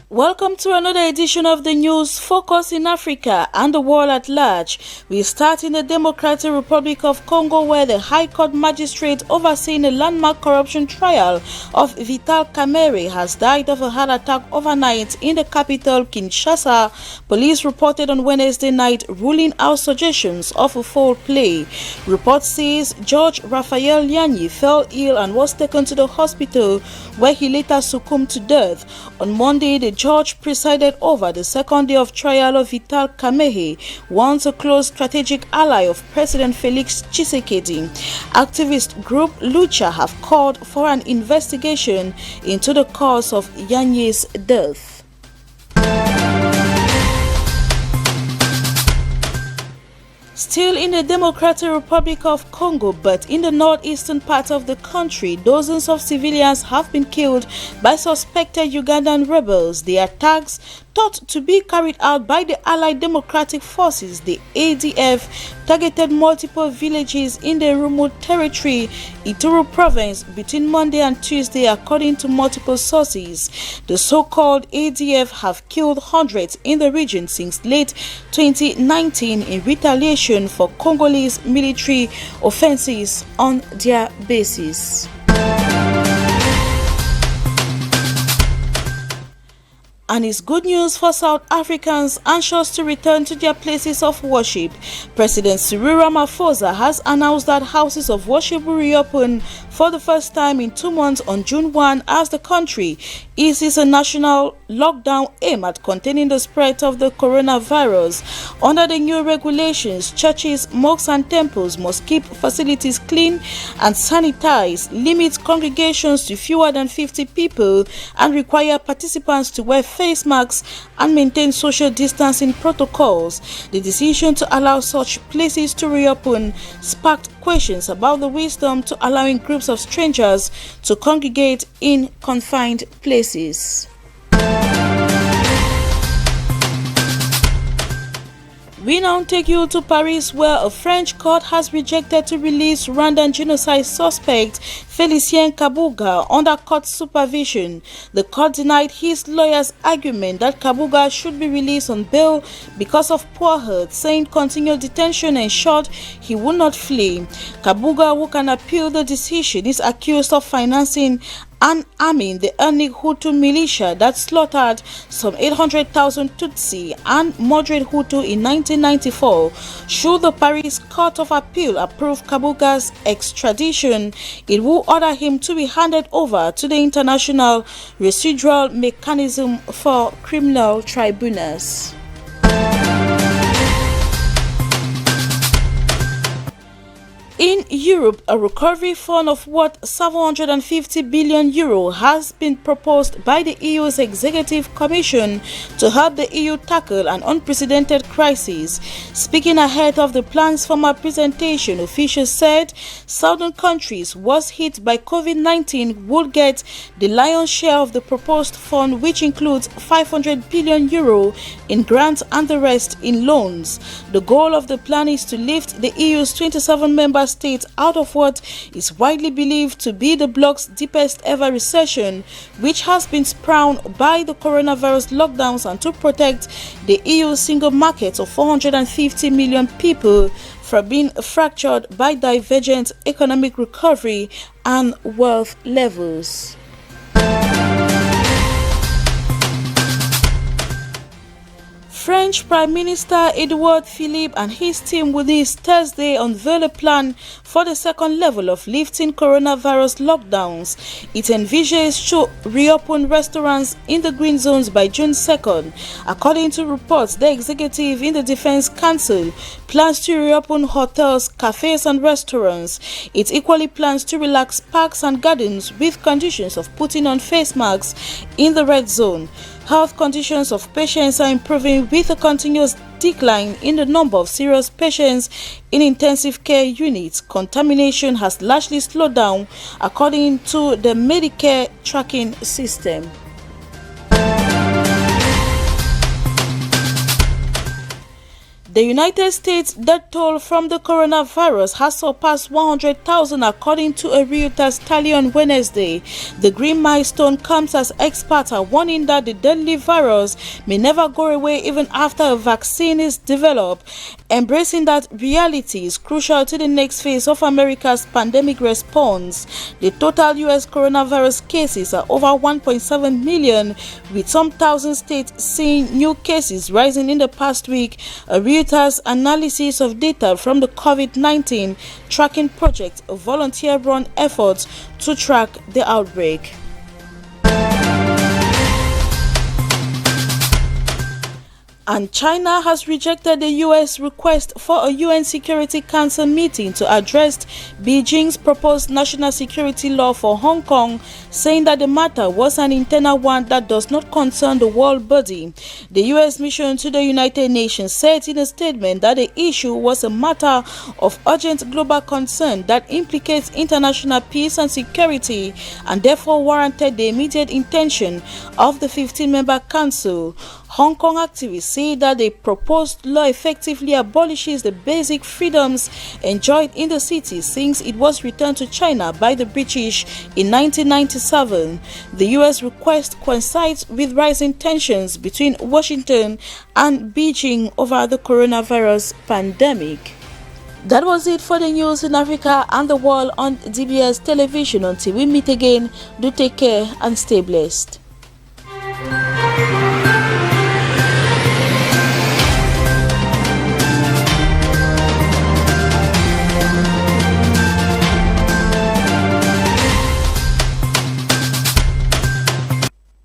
Welcome to another edition of the News Focus in Africa and the world at large. We start in the Democratic Republic of Congo, where the High Court magistrate overseeing a landmark corruption trial of Vital Kamerhe has died of a heart attack overnight in the capital, Kinshasa. Police reported on Wednesday night, ruling out suggestions of a foul play. Report says George Raphael Yanyi fell ill and was taken to the hospital, where he later succumbed to death. On Monday, the judge presided over the second day of trial of Vital Kamerhe, once a close strategic ally of President Felix Tshisekedi. Activist group Lucha have called for an investigation into the cause of Yanyi's death. Still in the Democratic Republic of Congo, but in the northeastern part of the country, dozens of civilians have been killed by suspected Ugandan rebels. The attacks, thought to be carried out by the Allied Democratic Forces, the ADF, targeted multiple villages in the Rumu territory, Ituri province, between Monday and Tuesday, according to multiple sources. The so-called ADF have killed hundreds in the region since late 2019 in retaliation for Congolese military offensives on their bases. And it's good news for South Africans anxious to return to their places of worship. President Cyril Ramaphosa has announced that houses of worship will reopen for the first time in 2 months on June 1 as the country eases a national lockdown aimed at containing the spread of the coronavirus. Under the new regulations, churches, mosques and temples must keep facilities clean and sanitized, limit congregations to fewer than 50 people, and require participants to wear face masks and maintain social distancing protocols. The decision to allow such places to reopen sparked questions about the wisdom to allowing groups of strangers to congregate in confined places. We now take you to Paris, where a French court has rejected to release Rwandan genocide suspect Félicien Kabuga under court supervision. The court denied his lawyer's argument that Kabuga should be released on bail because of poor health, saying continued detention ensured he would not flee. Kabuga, who can appeal the decision, is accused of financing and arming the ethnic Hutu militia that slaughtered some 800,000 Tutsi and moderate Hutu in 1994. Should the Paris Court of Appeal approve Kabuga's extradition, it will order him to be handed over to the International Residual Mechanism for Criminal Tribunals. In Europe, a recovery fund of worth €750 billion has been proposed by the EU's Executive Commission to help the EU tackle an unprecedented crisis. Speaking ahead of the plan's formal presentation, officials said southern countries worst hit by COVID-19 would get the lion's share of the proposed fund, which includes €500 billion in grants and the rest in loans. The goal of the plan is to lift the EU's 27 member states out of what is widely believed to be the bloc's deepest ever recession, which has been sprung by the coronavirus lockdowns, and to protect the EU single market of 450 million people from being fractured by divergent economic recovery and wealth levels. French Prime Minister Edouard Philippe and his team will this Thursday unveil a plan for the second level of lifting coronavirus lockdowns. It envisages to reopen restaurants in the green zones by June 2nd. According to reports, the executive in the Defense Council plans to reopen hotels, cafes and restaurants. It equally plans to relax parks and gardens with conditions of putting on face masks in the red zone. Health conditions of patients are improving with a continuous decline in the number of serious patients in intensive care units. Contamination has largely slowed down, according to the Medicare tracking system. The United States death toll from the coronavirus has surpassed 100,000 according to a Reuters tally on Wednesday. The grim milestone comes as experts are warning that the deadly virus may never go away even after a vaccine is developed. Embracing that reality is crucial to the next phase of America's pandemic response. The total U.S. coronavirus cases are over 1.7 million, with some thousand states seeing new cases rising in the past week. A Reuters analysis of data from the COVID-19 tracking project, a volunteer-run effort to track the outbreak. And China has rejected the U.S. request for a UN Security Council meeting to address Beijing's proposed national security law for Hong Kong, saying that the matter was an internal one that does not concern the world body. The U.S. mission to the United Nations said in a statement that the issue was a matter of urgent global concern that implicates international peace and security and therefore warranted the immediate intention of the 15-member council. Hong Kong activists say that the proposed law effectively abolishes the basic freedoms enjoyed in the city since it was returned to China by the British in 1997. The U.S. request coincides with rising tensions between Washington and Beijing over the coronavirus pandemic. That was it for the news in Africa and the world on DBS television. Until we meet again, do take care and stay blessed.